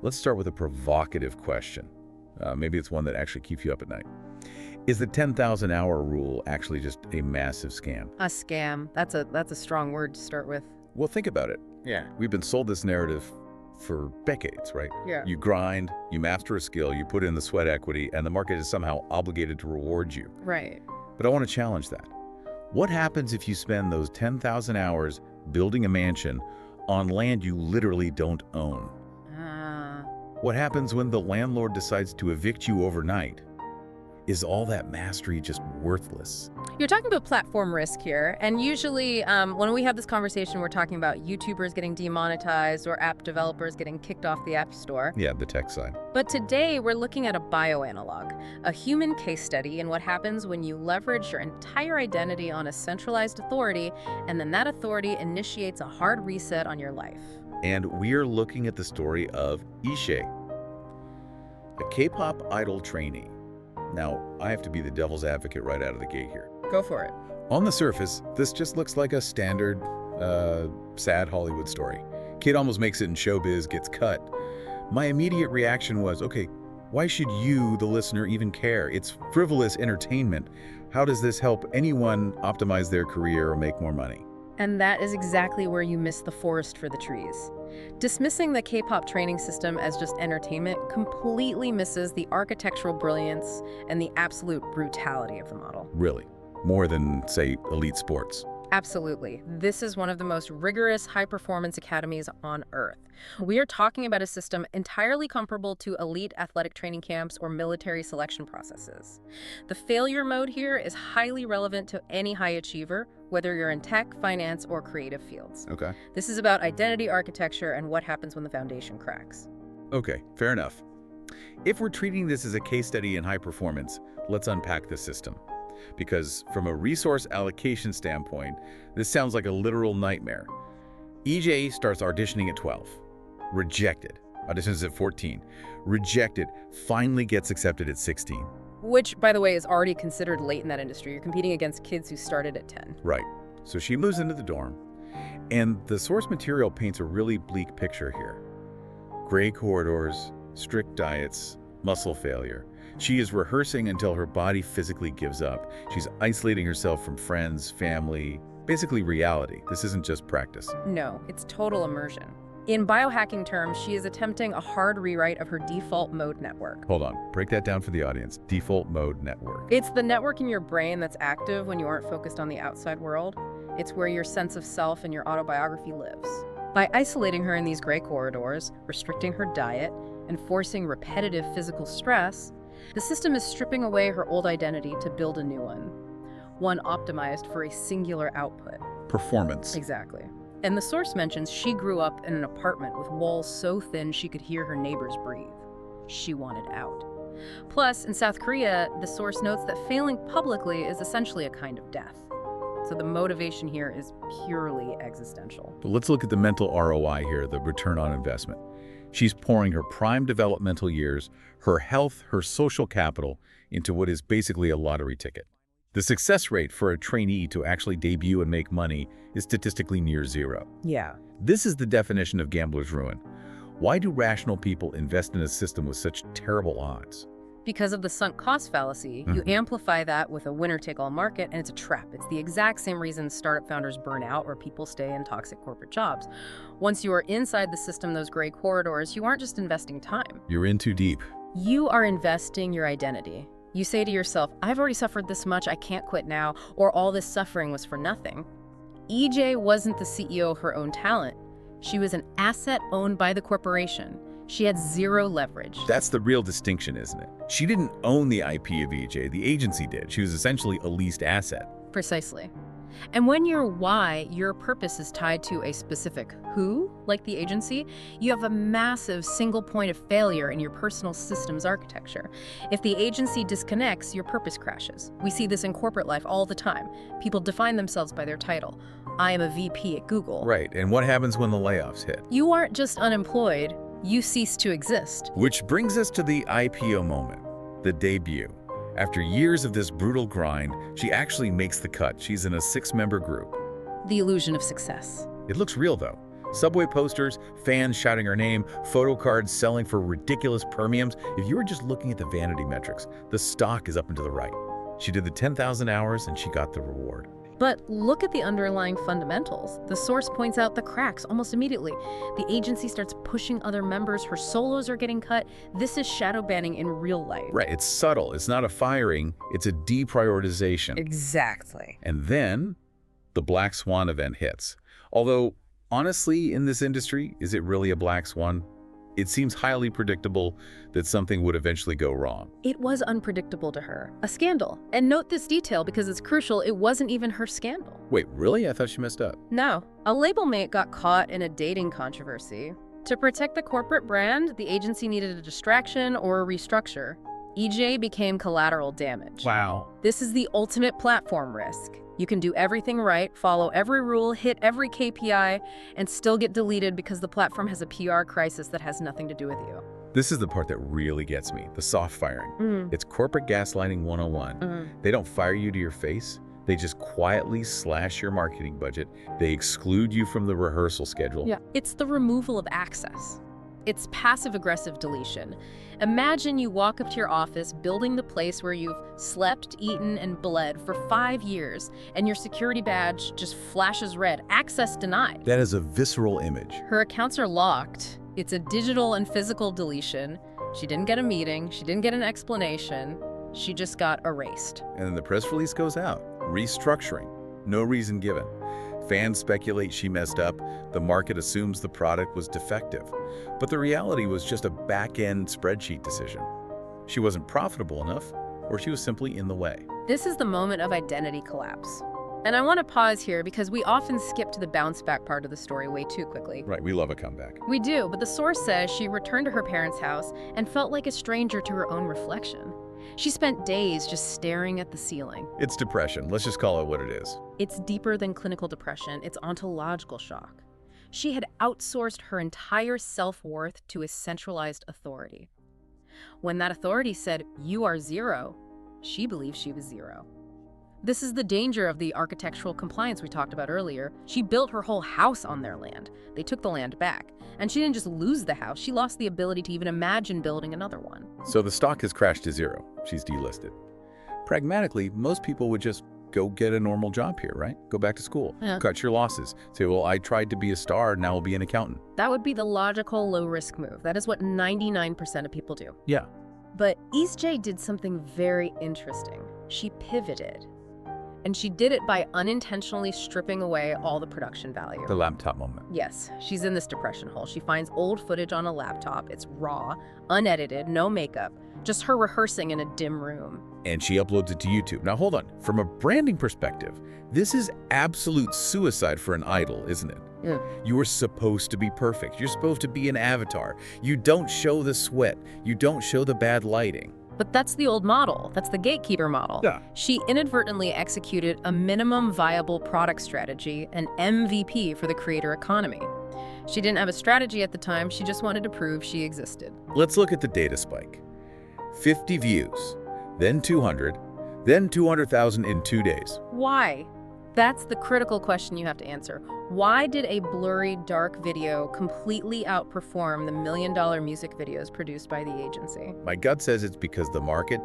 let's start with a provocative question. Maybe it's one that actually keeps you up at night. Is the 10,000-hour rule actually just a massive scam? A scam. That's a strong word to start with. Well, think about it. Yeah. We've been sold this narrative for decades, right? Yeah. You grind, you master a skill, you put in the sweat equity, and the market is somehow obligated to reward you. Right. But I want to challenge that. What happens if you spend those 10,000 hours building a mansion on land you literally don't own? What happens when the landlord decides to evict you overnight? Is all that mastery just worthless? You're talking about platform risk here, and usually when we have this conversation, we're talking about YouTubers getting demonetized or app developers getting kicked off the App Store. Yeah, the tech side. But today, we're looking at a bioanalog, a human case study in what happens when you leverage your entire identity on a centralized authority, and then that authority initiates a hard reset on your life. And we're looking at the story of Ejae, a K-pop idol trainee. Now, I have to be the devil's advocate right out of the gate here. Go for it. On the surface, this just looks like a standard, sad Hollywood story. Kid almost makes it in showbiz, gets cut. My immediate reaction was, okay, why should you, the listener, even care? It's frivolous entertainment. How does this help anyone optimize their career or make more money? And that is exactly where you miss the forest for the trees. Dismissing the K-pop training system as just entertainment completely misses the architectural brilliance and the absolute brutality of the model. Really? More than, say, elite sports? Absolutely. This is one of the most rigorous high-performance academies on Earth. We are talking about a system entirely comparable to elite athletic training camps or military selection processes. The failure mode here is highly relevant to any high achiever, whether you're in tech, finance, or creative fields. Okay. This is about identity architecture and what happens when the foundation cracks. Okay, fair enough. If we're treating this as a case study in high performance, let's unpack the system. Because from a resource allocation standpoint, this sounds like a literal nightmare. Ejae starts auditioning at 12. Rejected. Auditions at 14. Rejected. Finally gets accepted at 16. Which, by the way, is already considered late in that industry. You're competing against kids who started at 10. Right. So she moves into the dorm. And the source material paints a really bleak picture here. Gray corridors, strict diets, muscle failure. She is rehearsing until her body physically gives up. She's isolating herself from friends, family, basically reality. This isn't just practice. No, it's total immersion. In biohacking terms, she is attempting a hard rewrite of her default mode network. Hold on, break that down for the audience. Default mode network. It's the network in your brain that's active when you aren't focused on the outside world. It's where your sense of self and your autobiography lives. By isolating her in these gray corridors, restricting her diet, and forcing repetitive physical stress, the system is stripping away her old identity to build a new one optimized for a singular output. Performance. Exactly. And the source mentions she grew up in an apartment with walls so thin she could hear her neighbors breathe. She wanted out. Plus, in South Korea, the source notes that failing publicly is essentially a kind of death. So the motivation here is purely existential. But let's look at the mental ROI here, the return on investment. She's pouring her prime developmental years, her health, her social capital into what is basically a lottery ticket. The success rate for a trainee to actually debut and make money is statistically near zero. Yeah. This is the definition of gambler's ruin. Why do rational people invest in a system with such terrible odds? Because of the sunk cost fallacy, you amplify that with a winner-take-all market, and it's a trap. It's the exact same reason startup founders burn out or people stay in toxic corporate jobs. Once you are inside the system, those gray corridors, you aren't just investing time. You're in too deep. You are investing your identity. You say to yourself, I've already suffered this much, I can't quit now, or all this suffering was for nothing. Ejae wasn't the CEO of her own talent. She was an asset owned by the corporation. She had zero leverage. That's the real distinction, isn't it? She didn't own the IP of Ejae, the agency did. She was essentially a leased asset. Precisely. And when your why, your purpose is tied to a specific who, like the agency, you have a massive single point of failure in your personal systems architecture. If the agency disconnects, your purpose crashes. We see this in corporate life all the time. People define themselves by their title. I am a VP at Google. Right, and what happens when the layoffs hit? You aren't just unemployed, you cease to exist. Which brings us to the IPO moment, the debut. After years of this brutal grind, she actually makes the cut. She's in a 6-member group. The illusion of success. It looks real, though. Subway posters, fans shouting her name, photo cards selling for ridiculous premiums. If you were just looking at the vanity metrics, the stock is up and to the right. She did the 10,000 hours and she got the reward. But look at the underlying fundamentals. The source points out the cracks almost immediately. The agency starts pushing other members. Her solos are getting cut. This is shadow banning in real life. Right, it's subtle. It's not a firing, it's a deprioritization. Exactly. And then the black swan event hits. Although, honestly, in this industry, is it really a black swan? It seems highly predictable that something would eventually go wrong. It was unpredictable to her. A scandal. And note this detail because it's crucial. It wasn't even her scandal. Wait, really? I thought she messed up. No. A label mate got caught in a dating controversy. To protect the corporate brand, the agency needed a distraction or a restructure. Ejae became collateral damage. Wow. This is the ultimate platform risk. You can do everything right, follow every rule, hit every KPI, and still get deleted because the platform has a PR crisis that has nothing to do with you. This is the part that really gets me, the soft firing. It's corporate gaslighting 101. They don't fire you to your face. They just quietly slash your marketing budget. They exclude you from the rehearsal schedule. Yeah. It's the removal of access. It's passive-aggressive deletion. Imagine you walk up to your office, building the place where you've slept, eaten, and bled for 5 years, and your security badge just flashes red. Access denied. That is a visceral image. Her accounts are locked. It's a digital and physical deletion. She didn't get a meeting. She didn't get an explanation. She just got erased. And then the press release goes out. Restructuring. No reason given. Fans speculate she messed up. The market assumes the product was defective. But the reality was just a back-end spreadsheet decision. She wasn't profitable enough, or she was simply in the way. This is the moment of identity collapse. And I want to pause here because we often skip to the bounce back part of the story way too quickly. Right, we love a comeback. We do, but the source says she returned to her parents' house and felt like a stranger to her own reflection. She spent days just staring at the ceiling. It's depression. Let's just call it what it is. It's deeper than clinical depression. It's ontological shock. She had outsourced her entire self-worth to a centralized authority. When that authority said, "You are zero," she believed she was zero. This is the danger of the architectural compliance we talked about earlier. She built her whole house on their land. They took the land back. And she didn't just lose the house, she lost the ability to even imagine building another one. So the stock has crashed to zero. She's delisted. Pragmatically, most people would just go get a normal job here, right? Go back to school, cut your losses. Say, well, I tried to be a star, now I'll be an accountant. That would be the logical low-risk move. That is what 99% of people do. Yeah. But Ejae did something very interesting. She pivoted. And she did it by unintentionally stripping away all the production value. The laptop moment. Yes, she's in this depression hole. She finds old footage on a laptop. It's raw, unedited, no makeup, just her rehearsing in a dim room. And she uploads it to YouTube. Now hold on, from a branding perspective, this is absolute suicide for an idol, isn't it? Yeah. You are supposed to be perfect. You're supposed to be an avatar. You don't show the sweat. You don't show the bad lighting. But that's the old model. That's the gatekeeper model. Yeah. She inadvertently executed a minimum viable product strategy, an MVP for the creator economy. She didn't have a strategy at the time. She just wanted to prove she existed. Let's look at the data spike. 50 views, then 200, then 200,000 in 2 days. Why? That's the critical question you have to answer. Why did a blurry, dark video completely outperform the million-dollar music videos produced by the agency? My gut says it's because the market,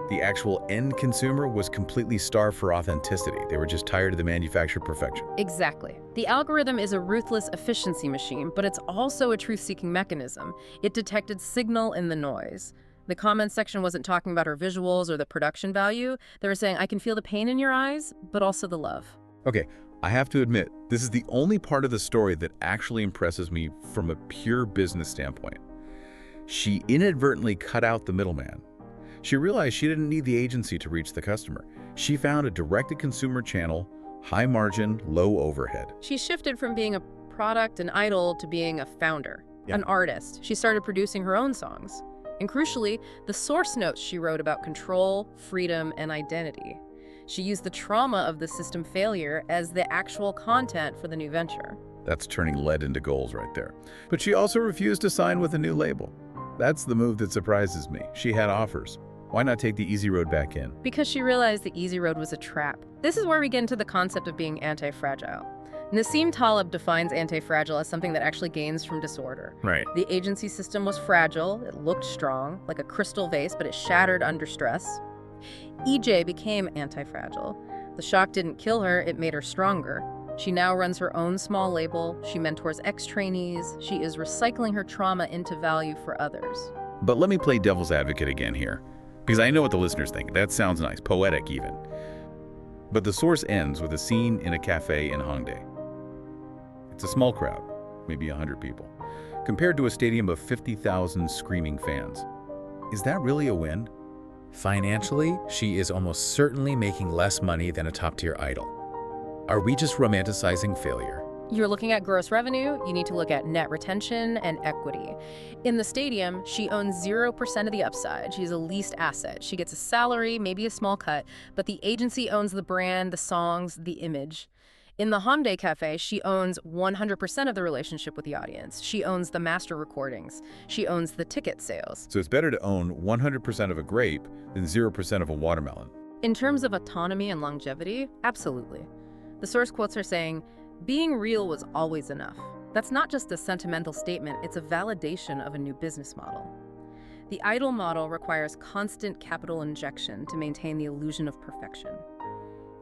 the actual end consumer, was completely starved for authenticity. They were just tired of the manufactured perfection. Exactly. The algorithm is a ruthless efficiency machine, but it's also a truth-seeking mechanism. It detected signal in the noise. The comments section wasn't talking about her visuals or the production value. They were saying, I can feel the pain in your eyes, but also the love. Okay, I have to admit, this is the only part of the story that actually impresses me from a pure business standpoint. She inadvertently cut out the middleman. She realized she didn't need the agency to reach the customer. She found a direct-to-consumer channel, high margin, low overhead. She shifted from being a product, an idol, to being a founder, an artist. She started producing her own songs. And crucially, the source notes she wrote about control, freedom, and identity. She used the trauma of the system failure as the actual content for the new venture. That's turning lead into gold right there. But she also refused to sign with a new label. That's the move that surprises me. She had offers. Why not take the easy road back in? Because she realized the easy road was a trap. This is where we get into the concept of being anti-fragile. Nassim Taleb defines anti-fragile as something that actually gains from disorder. Right. The agency system was fragile, it looked strong, like a crystal vase, but it shattered under stress. Ejae became anti-fragile. The shock didn't kill her, it made her stronger. She now runs her own small label, she mentors ex-trainees, she is recycling her trauma into value for others. But let me play devil's advocate again here, because I know what the listeners think. That sounds nice, poetic even. But the source ends with a scene in a cafe in Hongdae. It's a small crowd, maybe 100 people, compared to a stadium of 50,000 screaming fans. Is that really a win? Financially, she is almost certainly making less money than a top-tier idol. Are we just romanticizing failure? You're looking at gross revenue, you need to look at net retention and equity. In the stadium, she owns 0% of the upside. She's a leased asset. She gets a salary, maybe a small cut, but the agency owns the brand, the songs, the image. In the Hongdae Cafe, she owns 100% of the relationship with the audience. She owns the master recordings. She owns the ticket sales. So it's better to own 100% of a grape than 0% of a watermelon. In terms of autonomy and longevity, absolutely. The source quotes her saying, "Being real was always enough." That's not just a sentimental statement, it's a validation of a new business model. The idol model requires constant capital injection to maintain the illusion of perfection.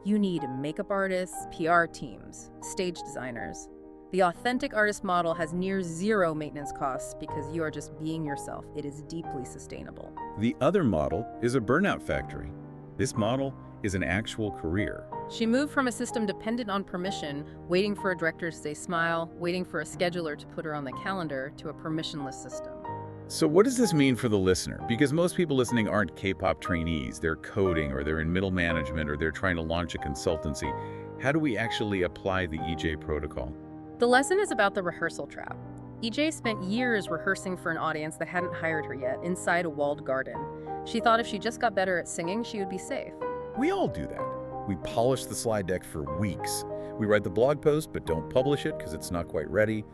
You need makeup artists, PR teams, stage designers. The authentic artist model has near zero maintenance costs because you are just being yourself. It is deeply sustainable. The other model is a burnout factory. This model is an actual career. She moved from a system dependent on permission, waiting for a director to say smile, waiting for a scheduler to put her on the calendar, to a permissionless system. So what does this mean for the listener? Because most people listening aren't K-pop trainees. They're coding, or they're in middle management, or they're trying to launch a consultancy. How do we actually apply the Ejae protocol? The lesson is about the rehearsal trap. Ejae spent years rehearsing for an audience that hadn't hired her yet, inside a walled garden. She thought if she just got better at singing, she would be safe. We all do that. We polish the slide deck for weeks. We write the blog post, but don't publish it because it's not quite ready.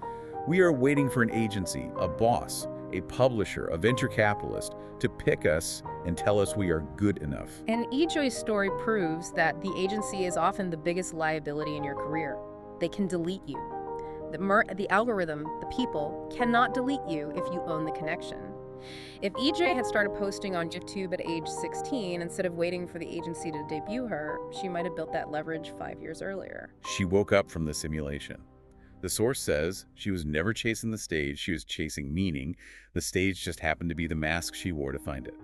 We are waiting for an agency, a boss, a publisher, a venture capitalist to pick us and tell us we are good enough. And Ejae's story proves that the agency is often the biggest liability in your career. They can delete you. The algorithm, the people, cannot delete you if you own the connection. If Ejae had started posting on YouTube at age 16 instead of waiting for the agency to debut her, she might have built that leverage 5 years earlier. She woke up from the simulation. The source says she was never chasing the stage, she was chasing meaning. The stage just happened to be the mask she wore to find it.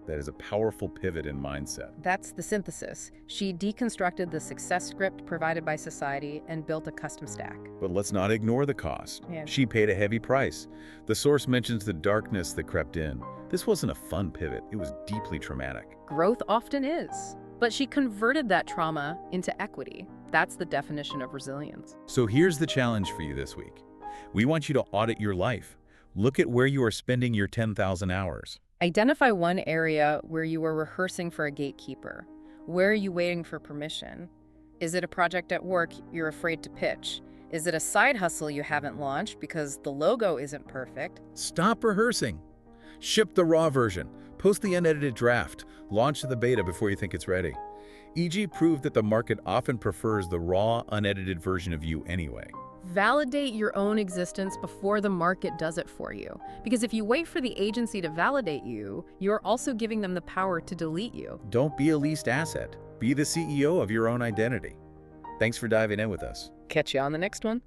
That is a powerful pivot in mindset. That's the synthesis. She deconstructed the success script provided by society and built a custom stack. But let's not ignore the cost. Yeah. She paid a heavy price. The source mentions the darkness that crept in. This wasn't a fun pivot, it was deeply traumatic. Growth often is. But she converted that trauma into equity. That's the definition of resilience. So here's the challenge for you this week. We want you to audit your life. Look at where you are spending your 10,000 hours. Identify one area where you are rehearsing for a gatekeeper. Where are you waiting for permission? Is it a project at work you're afraid to pitch? Is it a side hustle you haven't launched because the logo isn't perfect? Stop rehearsing. Ship the raw version. Post the unedited draft. Launch the beta before you think it's ready. Ejae proved that the market often prefers the raw, unedited version of you anyway. Validate your own existence before the market does it for you. Because if you wait for the agency to validate you, you're also giving them the power to delete you. Don't be a leased asset. Be the CEO of your own identity. Thanks for diving in with us. Catch you on the next one.